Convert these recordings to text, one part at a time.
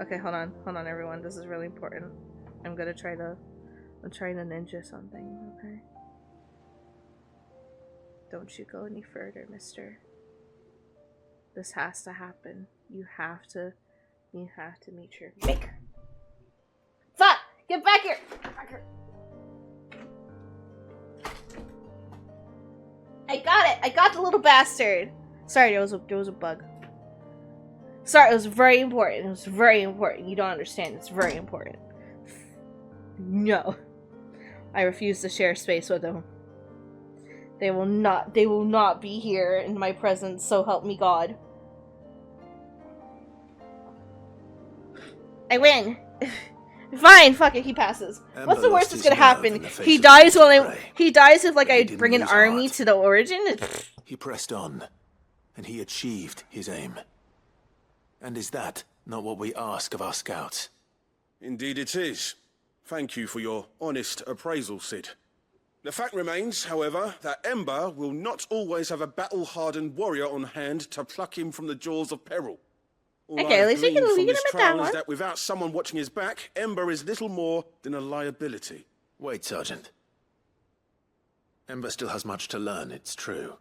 Okay, hold on, everyone. This is really important. I'm trying to ninja something. Okay. Don't you go any further, mister. This has to happen. You have to meet your maker. Fuck! Get back here! Get back here! I got it! I got the little bastard! Sorry, there was a bug. Sorry, it was very important. It was very important. You don't understand. It's very important. No. I refuse to share space with them. They will not be here in my presence, so help me God. I win. Fine, fuck it, he passes. Amber, what's the worst that's gonna happen? He dies if like I bring an army to the origin? He pressed on, and he achieved his aim. And is that not what we ask of our scouts? Indeed it is. Thank you for your honest appraisal, Cid. The fact remains, however, that Ember will not always have a battle-hardened warrior on hand to pluck him from the jaws of peril. Okay, at least we can leave him at that one. That without someone watching his back, Ember is little more than a liability. Wait, Sergeant. Ember still has much to learn, it's true.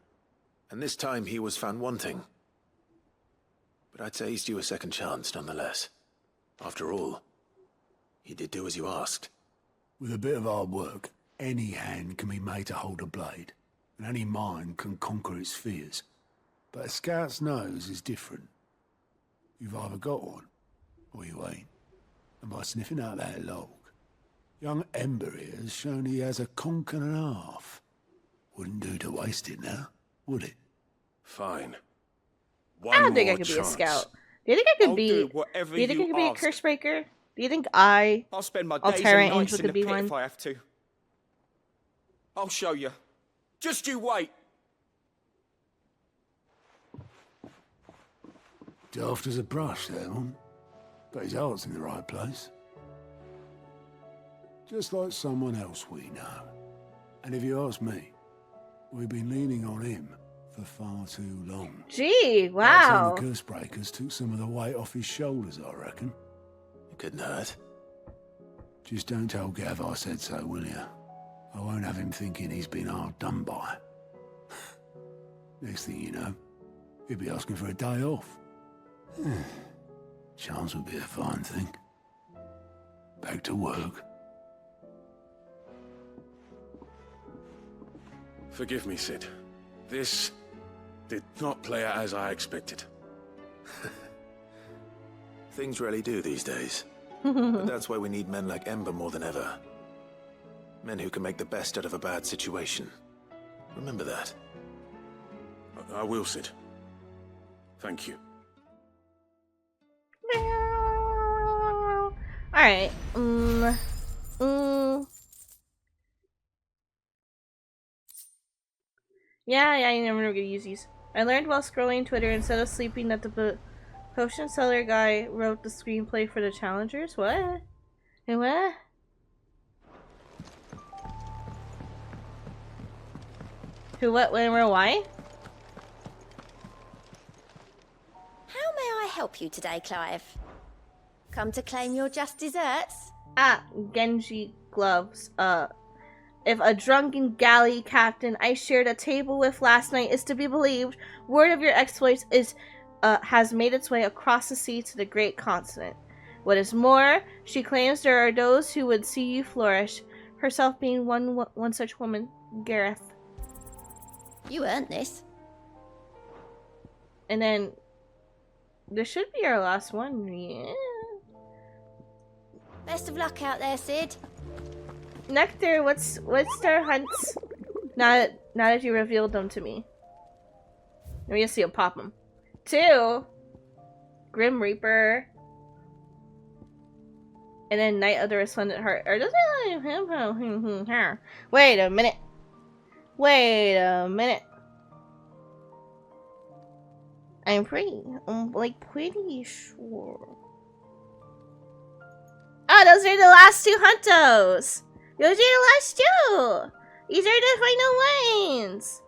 And this time he was found wanting. But I'd say he's due a second chance, nonetheless. After all, he did do as you asked. With a bit of hard work, any hand can be made to hold a blade, and any mind can conquer its fears. But a scout's nose is different. You've either got one, or you ain't. And by sniffing out that log, young Ember here has shown he has a conk and a half. Wouldn't do to waste it now, would it? Fine. I don't think I could be a scout. Do you think I could be? Do you think I could be a curse breaker? Do you think I'll spend my days and nights in the pit if I have to. I'll show you. Just you wait. Daft as a brush, that one. But his heart's in the right place. Just like someone else we know. And if you ask me, we've been leaning on him for far too long. Gee, wow. The curse breakers took some of the weight off his shoulders, I reckon. It couldn't hurt. Just don't tell Gav I said so, will you? I won't have him thinking he's been hard done by. Next thing you know, he'll be asking for a day off. Chance would be a fine thing. Back to work. Forgive me, Cid. This did not play out as I expected. Things really do these days. But that's why we need men like Ember more than ever. Men who can make the best out of a bad situation. Remember that. I will, Cid. Thank you. Alright. Yeah, I'm never gonna use these. I learned while scrolling Twitter instead of sleeping that the potion seller guy wrote the screenplay for the challengers. What? And what? Who, what, when, where, why? How may I help you today, Clive? Come to claim your just desserts? Ah, Genji gloves. If a drunken galley captain I shared a table with last night is to be believed, word of your exploits has made its way across the sea to the great continent. What is more, she claims there are those who would see you flourish, herself being one such woman, Gareth. You earned this. And then, this should be our last one, yeah. Best of luck out there, Cid. Nectar, what's their hunts? Now that you revealed them to me. Let me just see a pop them. 2. Grim Reaper. And then Night of the Resplendent Heart. Or does it? Wait a minute. Wait a minute. I'm pretty sure. Oh, those are the last 2 huntos. Those are the last 2. These are the final ones.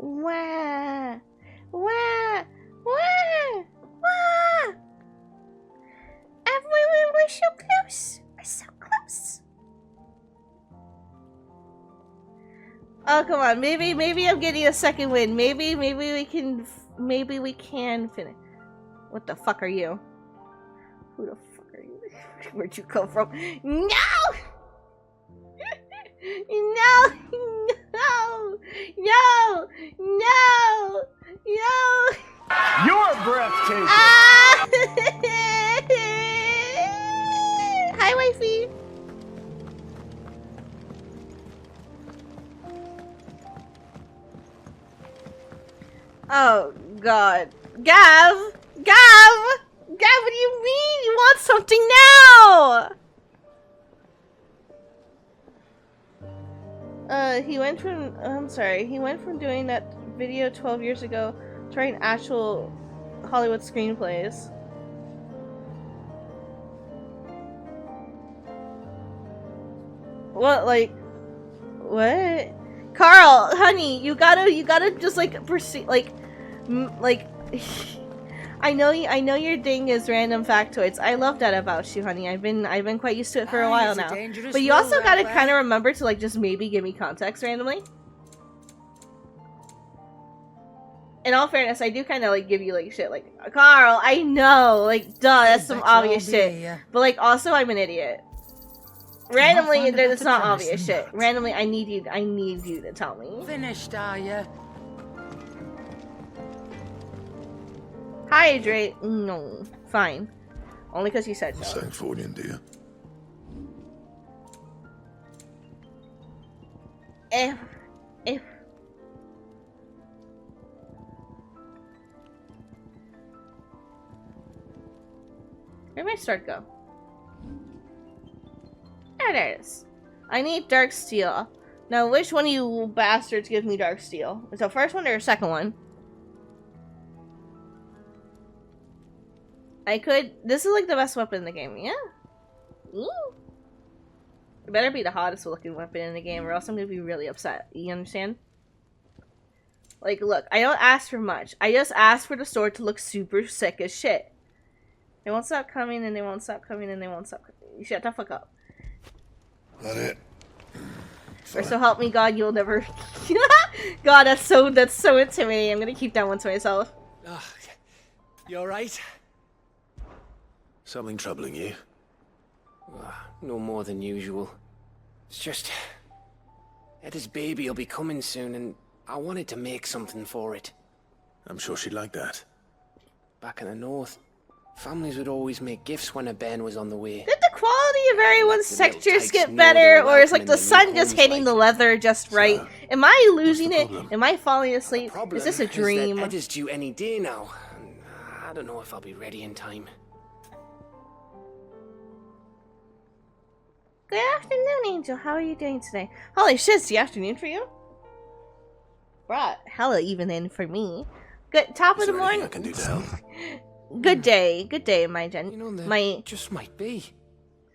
Wah! Wah! Wah! Wah! Everyone, we're so close. We're so close. Oh, come on. Maybe I'm getting a second win. Maybe we can finish. What the fuck are you? Who the fuck are you? Where'd you come from? No! No! No! No! No! No! You're breathtaking! Ah! Hi, wifey! Oh, God. Gav! Gav! Gav, what do you mean? You want something now? He went from, I'm sorry, he went from doing that video 12 years ago to writing actual Hollywood screenplays. What, like, what? Carl, honey, you gotta just, like, proceed, like, I know your thing is random factoids. I love that about you, honey. I've been quite used to it for a while now. But you also gotta kind of remember to, like, just maybe give me context randomly. In all fairness, I do kind of, like, give you, like, shit. Like, Carl, I know, like, duh, that's some obvious shit. But, like, also, I'm an idiot. Randomly, there's not obvious shit. Randomly, I need you to tell me. Finished, are you? Hydrate? No. Fine. Only because you said so. Something for you, dear. If. Where'd my start go? There it is. I need dark steel. Now, which one of you bastards gives me dark steel? Is it the first one or the second one? This is like the best weapon in the game, yeah? Ooh. It better be the hottest looking weapon in the game or else I'm gonna be really upset. You understand? Like, look, I don't ask for much. I just ask for the sword to look super sick as shit. They won't stop coming and they won't stop coming and they won't stop coming. Shut the fuck up. That it? Or so help me God, you'll never... God, that's so intimidating. I'm gonna keep that one to myself. Oh, you alright? Something troubling you? No more than usual. It's just... Eda's baby will be coming soon, and I wanted to make something for it. I'm sure she'd like that. Back in the north, families would always make gifts when a bairn was on the way. Did the quality of everyone's The little textures tykes get know better, they're or is welcome like in the the sun new just homes, hitting the like. leather just right? So, Am I losing the it? problem? Am I falling asleep? Problem Is this a is that dream? Eda's due any day now. And I don't know if I'll be ready in time. Good afternoon, Angel. How are you doing today? Holy shit, it's the afternoon for you? Bruh, hella evening for me. Good top Is of the there anything morning. I can do to help? Good day, my You know, there my just might be.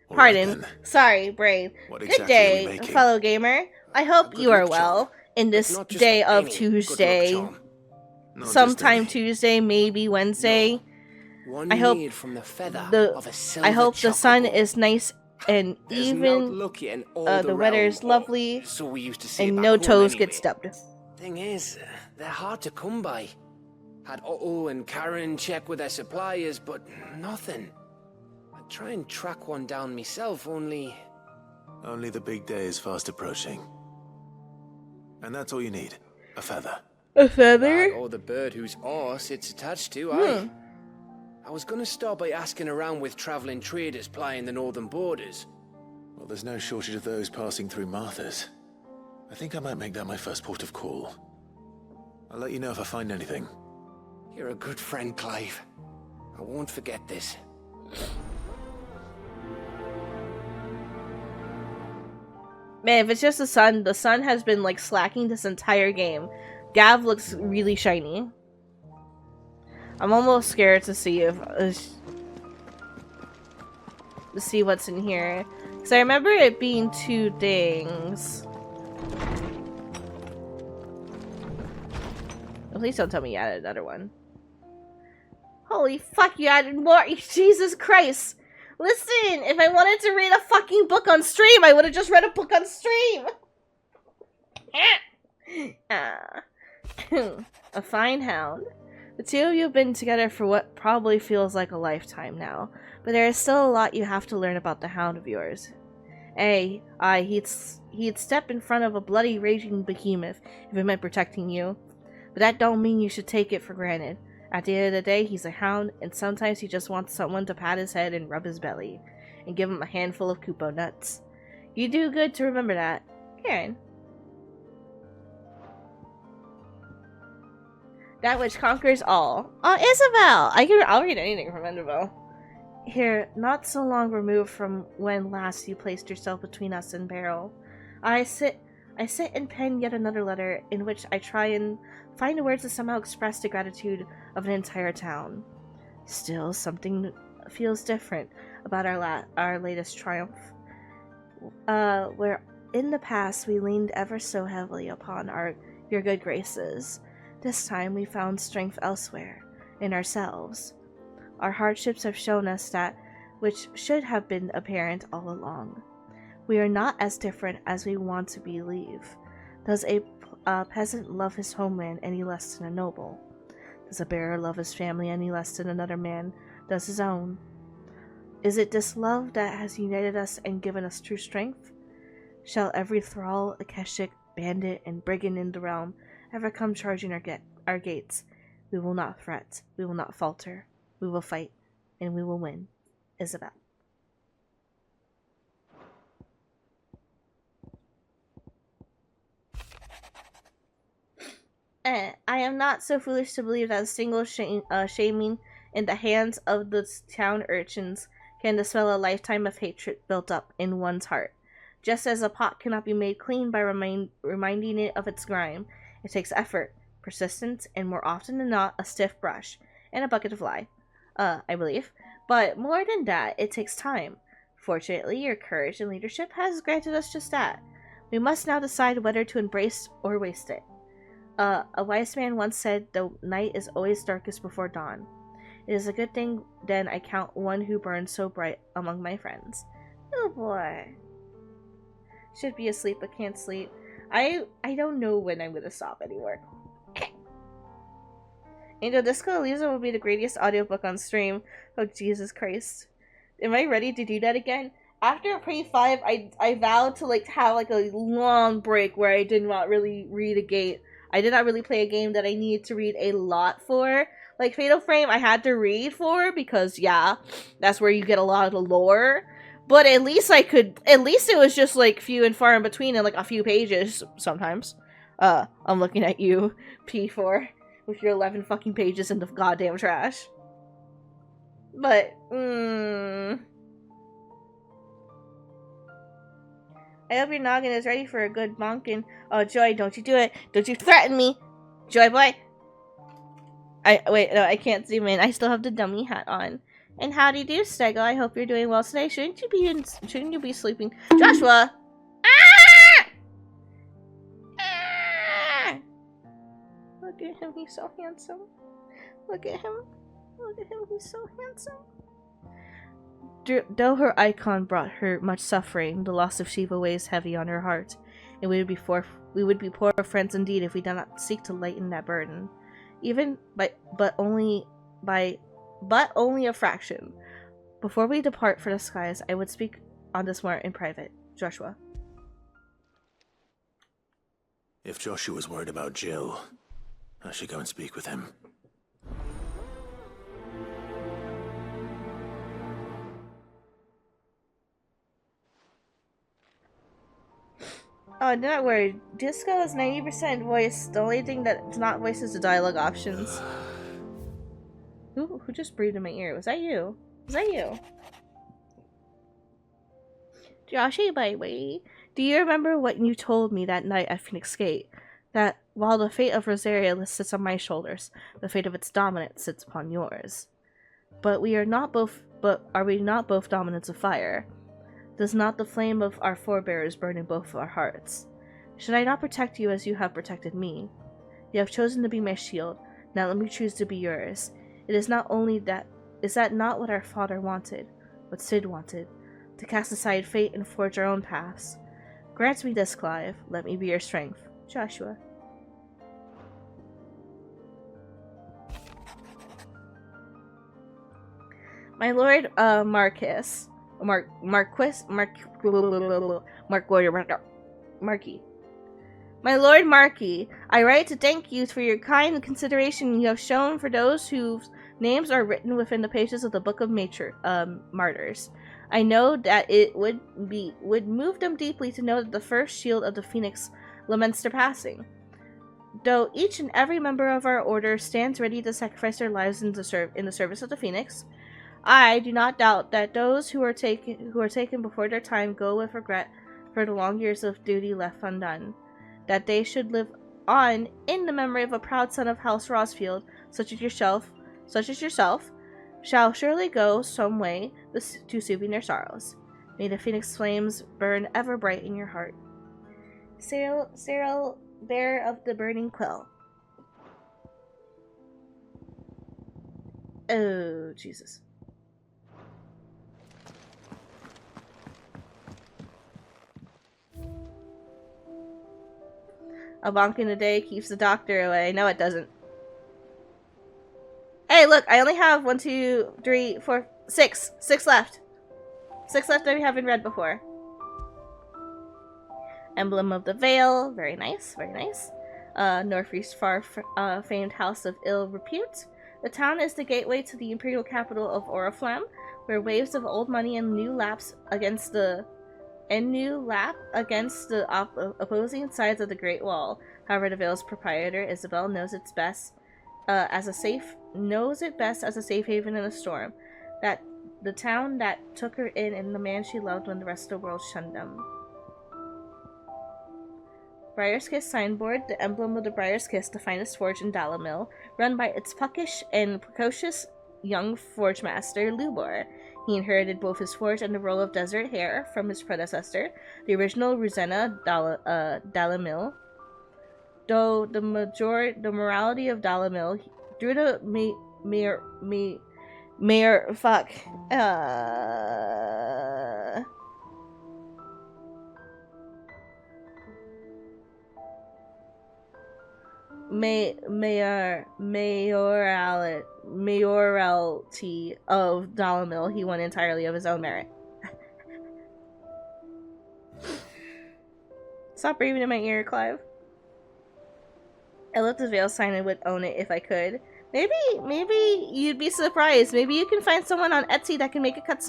All right, pardon. then. Sorry, brave. What Good exactly are we day, making? fellow gamer. I hope good you are luck well charm. in But this not just day of any good luck Tuesday. charm. Not just Sometime any. Tuesday, maybe Wednesday. One I hope made from the feather the of a silver I hope the sun chocobo. is nice and There's no even. lucky in all The weather realm, is lovely, so we used to say and back no home toes anyway. get stubbed. Thing is, they're hard to come by. Had Otto and Karen check with their suppliers, but nothing. I'd try and track one down myself, only... Only the big day is fast approaching. And that's all you need. A feather. A feather? Or the bird whose arse it's attached to, aye. I was gonna start by asking around with traveling traders plying the northern borders. Well, there's no shortage of those passing through Martha's. I think I might make that my first port of call. I'll let you know if I find anything. You're a good friend, Clive. I won't forget this. Man, if it's just the sun has been like slacking this entire game. Gav looks really shiny. I'm almost scared to see if to see what's in here. Because I remember it being two things. Please don't tell me you added another one. Holy fuck, you added more! Jesus Christ! Listen, if I wanted to read a fucking book on stream, I would have just read a book on stream! A fine hound. The two of you have been together for what probably feels like a lifetime now, but there is still a lot you have to learn about the hound of yours. He'd step in front of a bloody raging behemoth if it meant protecting you, but that don't mean you should take it for granted. At the end of the day, he's a hound, and sometimes he just wants someone to pat his head and rub his belly, and give him a handful of Koopo nuts. You do good to remember that. Karen. That which conquers all. Oh, Isabel! I'll read anything from Isabel. Here, not so long removed from when last you placed yourself between us and peril, I sit and pen yet another letter in which I try and find the words to somehow express the gratitude of an entire town. Still, something feels different about our latest triumph. Where in the past we leaned ever so heavily upon your good graces, this time we found strength elsewhere, in ourselves. Our hardships have shown us that which should have been apparent all along. We are not as different as we want to believe. Does a peasant love his homeland any less than a noble? Does a bearer love his family any less than another man does his own? Is it this love that has united us and given us true strength? Shall every thrall, Akashic, bandit, and brigand in the realm ever come charging our gates, we will not fret, we will not falter, we will fight, and we will win. Isabel. I am not so foolish to believe that a single shaming in the hands of the town urchins can dispel a lifetime of hatred built up in one's heart. Just as a pot cannot be made clean by reminding it of its grime, it takes effort, persistence, and more often than not, a stiff brush, and a bucket of lye, I believe. But more than that, it takes time. Fortunately, your courage and leadership has granted us just that. We must now decide whether to embrace or waste it. A wise man once said, the night is always darkest before dawn. It is a good thing, then, I count one who burns so bright among my friends. Oh boy. Should be asleep but can't sleep. I don't know when I'm gonna stop anymore. Angel Disco Elysium will be the greatest audiobook on stream. Oh, Jesus Christ. Am I ready to do that again? After Prey 5, I vowed to have a long break where I did not really read a game. I did not really play a game that I needed to read a lot for. Like Fatal Frame, I had to read for because, yeah, that's where you get a lot of the lore. But at least it was just few and far in between and a few pages sometimes. I'm looking at you, P4, with your 11 fucking pages in the goddamn trash. But, I hope your noggin is ready for a good bonkin'. Oh, Joy, don't you do it. Don't you threaten me. Joy boy. Wait, no, I can't zoom in. I still have the dummy hat on. And how do you do, Stego? I hope you're doing well today. Shouldn't you be sleeping? Joshua! Ah! Ah! Look at him, he's so handsome. Look at him. Look at him, he's so handsome. Though her icon brought her much suffering, the loss of Shiva weighs heavy on her heart, and we would be poor friends indeed if we did not seek to lighten that burden, but only a fraction. Before we depart for the skies, I would speak on this more in private. Joshua. If Joshua's worried about Jill, I should go and speak with him. Oh, do not worry. Disco is 90% voice. The only thing that's not voiced is the dialogue options. Who just breathed in my ear? Was that you? Was that you? Joshy, baby. Do you remember what you told me that night at Phoenix Gate? That while the fate of Rosaria sits on my shoulders, the fate of its dominant sits upon yours. But are we not both dominants of fire? Does not the flame of our forebears burn in both our hearts? Should I not protect you as you have protected me? You have chosen to be my shield. Now let me choose to be yours. Is that not what our father wanted? What Sid wanted? To cast aside fate and forge our own paths. Grant me this, Clive. Let me be your strength. Joshua. My lord, Marquis. Marquis. My lord Marquis, I write to thank you for your kind consideration you have shown for those whose names are written within the pages of the Book of Martyrs. I know that it would move them deeply to know that the first shield of the Phoenix laments their passing. Though each and every member of our order stands ready to sacrifice their lives in the service of the Phoenix, I do not doubt that those who are taken before their time go with regret for the long years of duty left undone. That they should live on in the memory of a proud son of House Rosfield, such as yourself, shall surely go some way to soothing their sorrows. May the Phoenix flames burn ever bright in your heart. Cyril, bearer of the burning quill. Oh, Jesus. A bonk in a day keeps the doctor away. No, it doesn't. Hey, look, I only have 1, 2, 3, 4, 6. 6 left. 6 left that we haven't read before. Emblem of the Veil. Very nice, very nice. Norfrie's far famed house of ill repute. The town is the gateway to the imperial capital of Oriflamme, where waves of old money and new laps against the opposing sides of the Great Wall. However, the Vale's proprietor, Isabel, knows it best as a safe haven in a storm. That the town that took her in and the man she loved when the rest of the world shunned them. Briar's Kiss signboard, the emblem of the Briar's Kiss, the finest forge in Dalamil, run by its puckish and precocious young forge master, Lubor. He inherited both his forge and the role of desert hare from his predecessor, the original Rosena Dalamil. Though the morality of Dalamil, through the mayoralty of Dalamil, he won entirely of his own merit. Stop breathing in my ear, Clive. I love the Veil sign and would own it if I could. Maybe you'd be surprised. Maybe you can find someone on Etsy that can make it cuts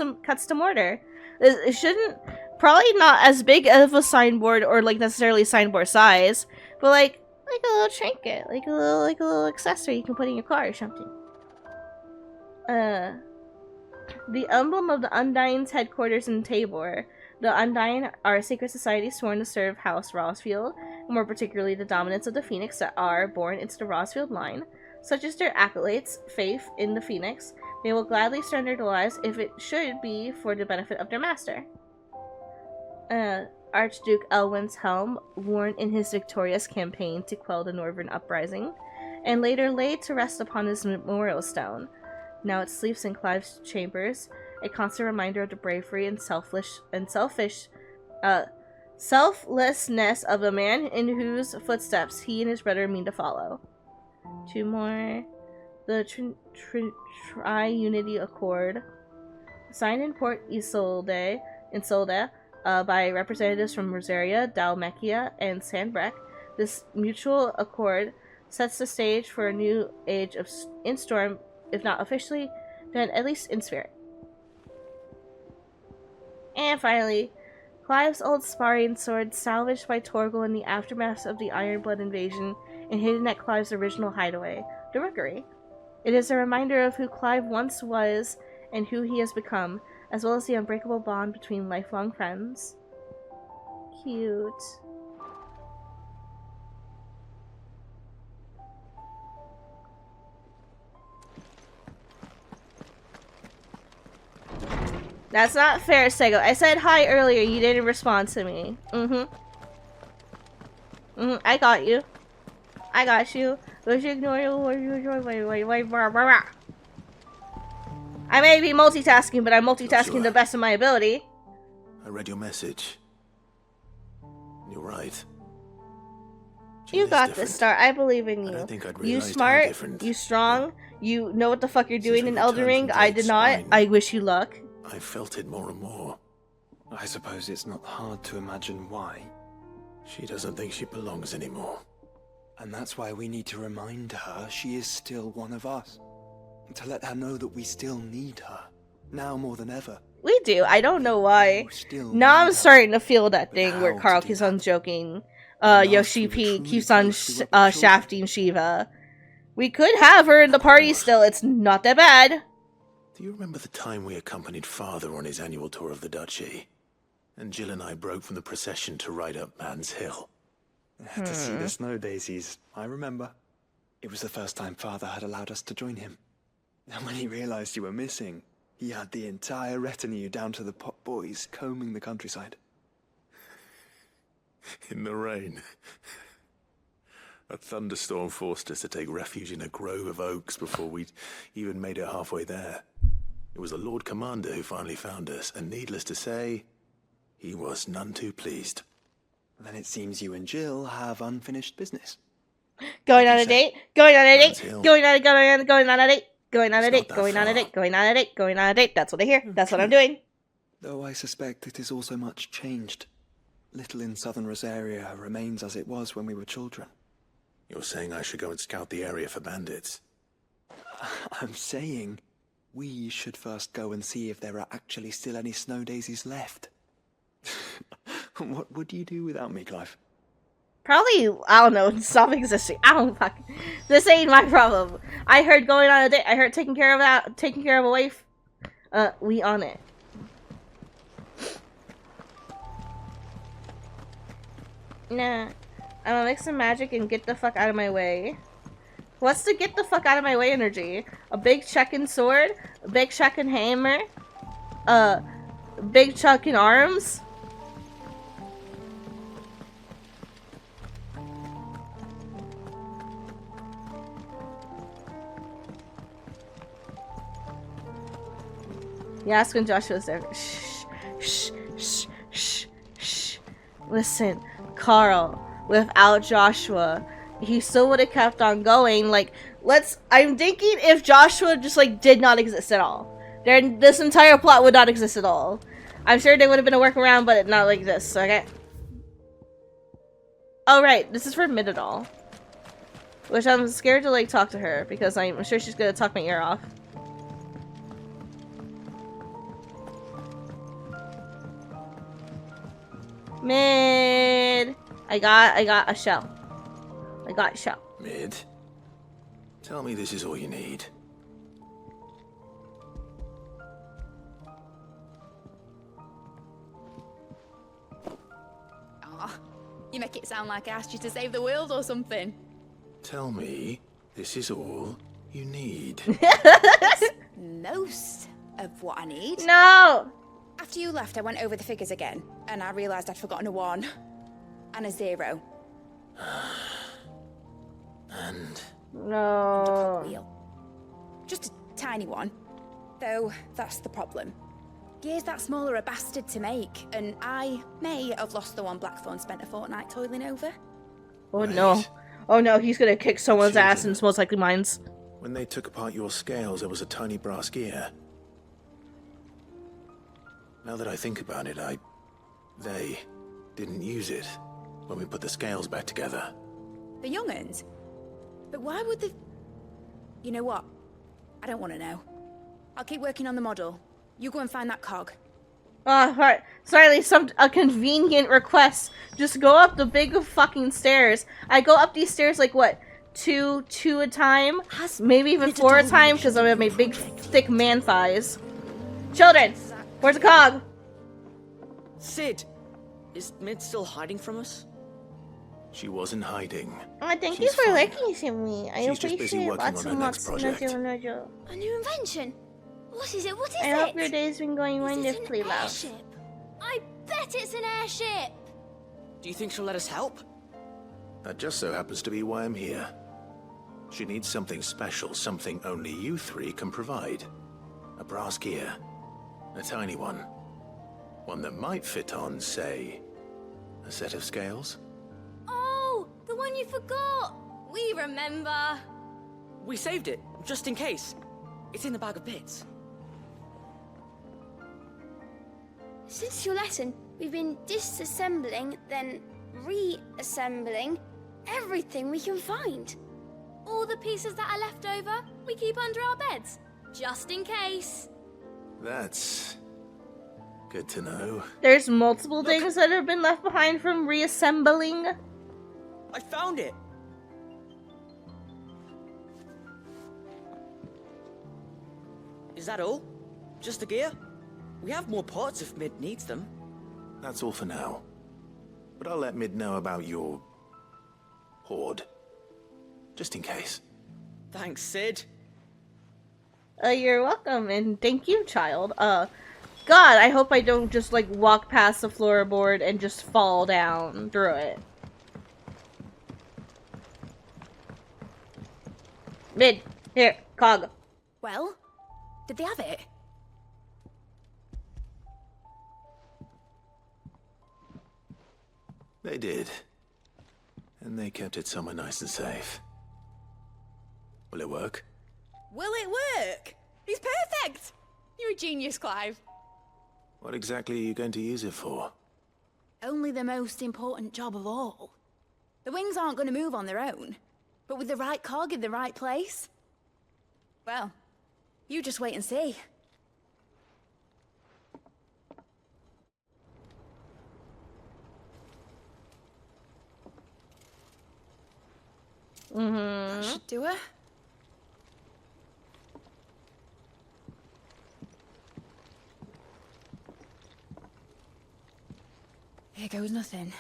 to order. It shouldn't, probably not as big of a signboard or like necessarily signboard size, but like a little trinket, like a little accessory you can put in your car or something. The emblem of the Undying's headquarters in Tabor. The Undying are a secret society sworn to serve House Rosfield, and more particularly the dominants of the Phoenix that are born into the Rosfield line. Such as their acolytes, faith in the Phoenix, they will gladly surrender their lives if it should be for the benefit of their master. Archduke Elwin's helm, worn in his victorious campaign to quell the Northern Uprising, and later laid to rest upon his memorial stone. Now it sleeps in Clive's chambers, a constant reminder of the bravery and selflessness of a man in whose footsteps he and his brother mean to follow. 2 more. The Tri-Unity Accord, signed in Port Isolde, by representatives from Rosaria, Dalmacia, and Sandbreck. This mutual accord sets the stage for a new age in Storm, if not officially, then at least in spirit. And finally, Clive's old sparring sword, salvaged by Torgal in the aftermath of the Ironblood invasion and hidden at Clive's original hideaway, the Rookery. It is a reminder of who Clive once was and who he has become, as well as the unbreakable bond between lifelong friends. Cute. That's not fair, Sego. I said hi earlier, you didn't respond to me. I got you. I got you. Let's ignore you. I may be multitasking, but I'm multitasking to the best of my ability. I read your message. You're right. You Jill is got different. this, Star. I believe in I you. don't think I'd You realized how smart, different. you strong, you know what the fuck you're Since doing we in Elden returned Ring. from I Blade's did not. spine, I wish you luck. I felt it more and more. I suppose it's not hard to imagine why. She doesn't think she belongs anymore. And that's why we need to remind her she is still one of us. To let her know that we still need her. Now more than ever. We do. I don't know why. We still Now I'm need her. starting to feel that But thing where how Carl to do keeps on that? joking. And Yoshi last we were P truly keeps on close, we were but children. shafting Shiva. We could have her in the party still. It's not that bad. Do you remember the time we accompanied Father on his annual tour of the duchy? And Jill and I broke from the procession to ride up Man's Hill. To see the snow daisies, I remember. It was the first time Father had allowed us to join him. And when he realized you were missing, he had the entire retinue down to the pot boys combing the countryside. In the rain. A thunderstorm forced us to take refuge in a grove of oaks before we'd even made it halfway there. It was the Lord Commander who finally found us, and needless to say, he was none too pleased. Then it seems you and Jill have unfinished business. Going on a date. Going on a date. Man's Hill. Going on a date. Going on a date. Going on a It's date. not that Going on a far. date. Going on a date. Going on a date. That's what I hear. That's what I'm doing. Though I suspect it is also much changed. Little in southern Rosaria remains as it was when we were children. You're saying I should go and scout the area for bandits? I'm saying we should first go and see if there are actually still any snow daisies left. What would you do without me, Clive? Probably, I don't know, stop existing. I don't fucking. This ain't my problem. I heard going on a date. I heard taking care of a wife. We on it. Nah. I'm gonna mix some magic and get the fuck out of my way. What's the get the fuck out of my way energy? A big chucking sword? A big chucking hammer? Big chucking arms? Yeah, ask when Joshua's there. Shh, shh, shh, shh, shh. Listen, Carl, without Joshua, he still would have kept on going. Like, I'm thinking if Joshua just, like, did not exist at all. This entire plot would not exist at all. I'm sure there would have been a workaround, but not like this, okay? Oh, right, this is for Midadol. Which I'm scared to, like, talk to her, because I'm sure she's gonna talk my ear off. Mid. I got a shell. I got a shell. Mid, tell me this is all you need. Aw, you make it sound like I asked you to save the world or something. Tell me this is all you need. Most of what I need. No. After you left, I went over the figures again, and I realised I'd forgotten a 1 and a 0. And No. Wheel. Just a tiny one. Though, that's the problem. Gears that small are a bastard to make, and I may have lost the one Blackthorn spent a fortnight toiling over. Oh no. Oh no, he's gonna kick someone's ass and it's most likely mine's. when they took apart your scales, there was a tiny brass gear. Now that I think about it, they didn't use it when we put the scales back together. The young'uns? But why would the... You know what? I don't want to know. I'll keep working on the model. You go and find that cog. Right. Sorry, a convenient request. Just go up the big fucking stairs. I go up these stairs like what? Two a time? Maybe even 4 a time because I have my big thick man thighs. Children, where's the cog? Sid! Is Mid still hiding from us? She wasn't hiding. Oh, thank She's you for fine. liking to me. I She's just busy appreciate working lots on and her lots. next project. A new invention? What is it? What is I it? hope your day's been going Is it wonderfully, an love. airship? I bet it's an airship! Do you think she'll let us help? That just so happens to be why I'm here. She needs something special, something only you three can provide. A brass gear. A tiny one. One that might fit on, say, a set of scales? Oh, the one you forgot! We remember! We saved it, just in case. It's in the bag of bits. Since your lesson, we've been disassembling, then reassembling everything we can find. All the pieces that are left over, we keep under our beds, just in case. That's good to know. There's multiple things that have been left behind from reassembling. I found it! Is that all? Just the gear? We have more parts if Mid needs them. That's all for now. But I'll let Mid know about your hoard. Just in case. Thanks, Sid. You're welcome, and thank you, child. God, I hope I don't just, like, walk past the floorboard and just fall down through it. Mid, here, Cog. Well, did they have it? They did. And they kept it somewhere nice and safe. Will it work? Will it work? He's perfect! You're a genius, Clive. What exactly are you going to use it for? Only the most important job of all. The wings aren't going to move on their own. But with the right cog in the right place... well, you just wait and see. That should do it. Here goes nothing.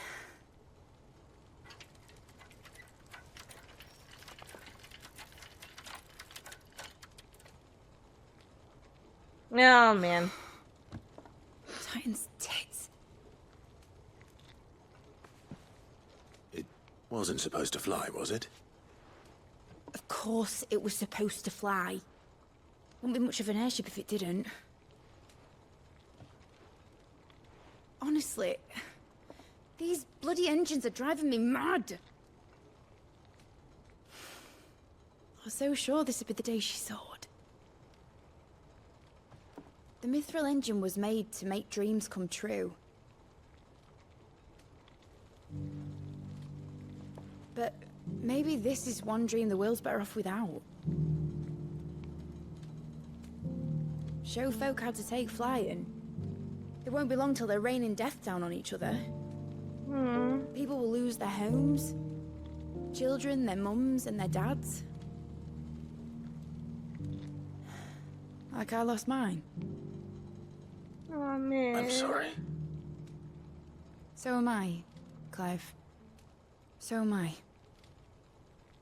Oh, man. Titan's tits. It wasn't supposed to fly, was it? Of course it was supposed to fly. Wouldn't be much of an airship if it didn't. Honestly, these bloody engines are driving me mad. I was so sure this would be the day she soared. The mithril engine was made to make dreams come true. But maybe this is one dream the world's better off without. Show folk how to take flying. It won't be long till they're raining death down on each other. People will lose their homes. Children, their mums and their dads. Like I lost mine. Oh, man. I'm sorry. So am I, Clive. So am I.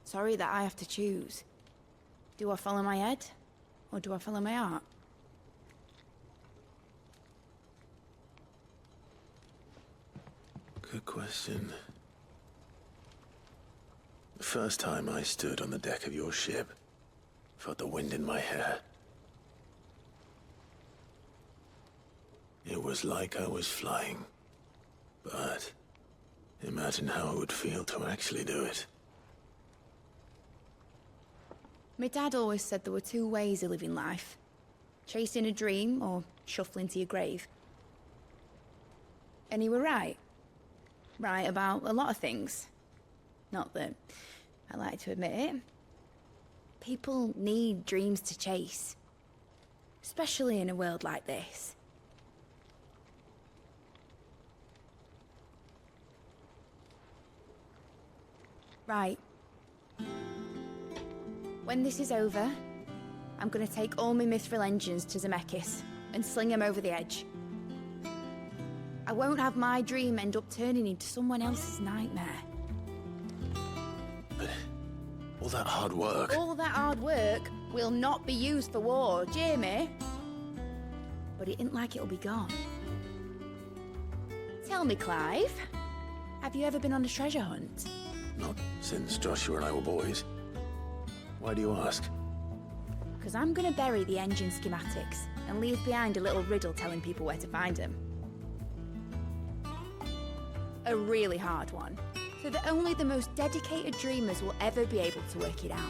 Sorry that I have to choose. Do I follow my head, or do I follow my heart? Good question. The first time I stood on the deck of your ship, felt the wind in my hair. It was like I was flying. But imagine how it would feel to actually do it. My dad always said there were two ways of living life. Chasing a dream or shuffling to your grave. And he were right. Right about a lot of things. Not that I like to admit it. People need dreams to chase. Especially in a world like this. Right. When this is over, I'm gonna take all my mithril engines to Zemeckis and sling them over the edge. I won't have my dream end up turning into someone else's nightmare. But all that hard work... All that hard work will not be used for war, Jamie. But it ain't like it'll be gone. Tell me, Clive, have you ever been on a treasure hunt? Not since Joshua and I were boys. Why do you ask? Because I'm gonna bury the engine schematics and leave behind a little riddle telling people where to find them. A really hard one, so that only the most dedicated dreamers will ever be able to work it out.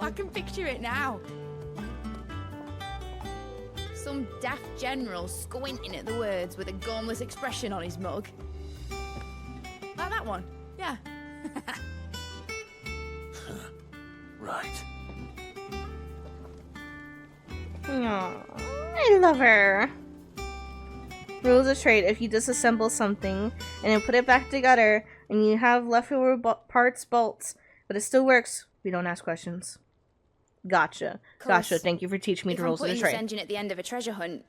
I can picture it now. Some daft general squinting at the words with a gormless expression on his mug. Like that one, yeah. Right. Aww, I love her. Rules of trade: if you disassemble something and then put it back together and you have leftover bolts, but it still works, we don't ask questions. Gotcha. Gotcha. Thank you for teaching me the rules of the If I'm putting trade. this engine at the end of a treasure hunt,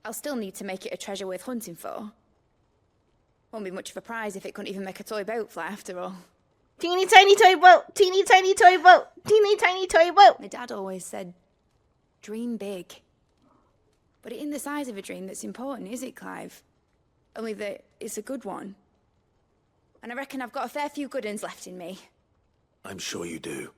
I'll still need to make it a treasure worth hunting for. Won't be much of a prize if it couldn't even make a toy boat fly after all. Teeny tiny toy boat! Teeny tiny toy boat! Teeny tiny toy boat! My dad always said, dream big. But it ain't the size of a dream that's important, is it, Clive? Only that it's a good one. And I reckon I've got a fair few good uns left in me. I'm sure you do.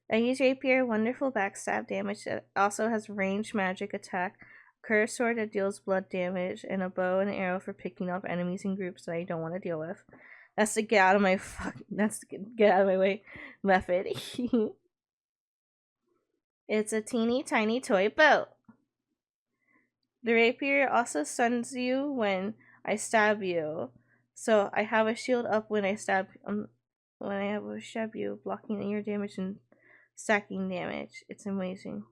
I use rapier, wonderful backstab damage that also has ranged magic attack, curse sword that deals blood damage, and a bow and arrow for picking off enemies in groups that I don't want to deal with. That's the get out of my get out of my way method. It's a teeny tiny toy boat. The rapier also stuns you when I stab you, so I have a shield up when I stab you, blocking your damage and stacking damage. It's amazing.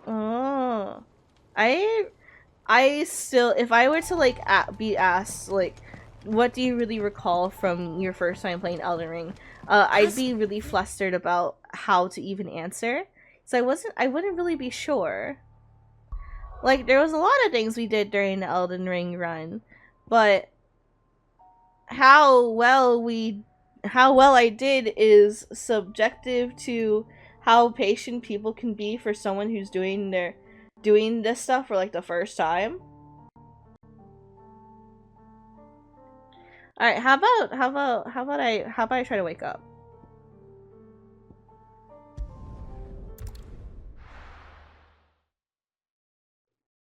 Oh, I still, if I were to like be asked like, what do you really recall from your first time playing Elden Ring, I'd be really flustered about how to even answer. So I wouldn't really be sure. Like, there was a lot of things we did during the Elden Ring run, but how well I did is subjective to how patient people can be for someone who's doing this stuff for like the first time. All right, how about I try to wake up?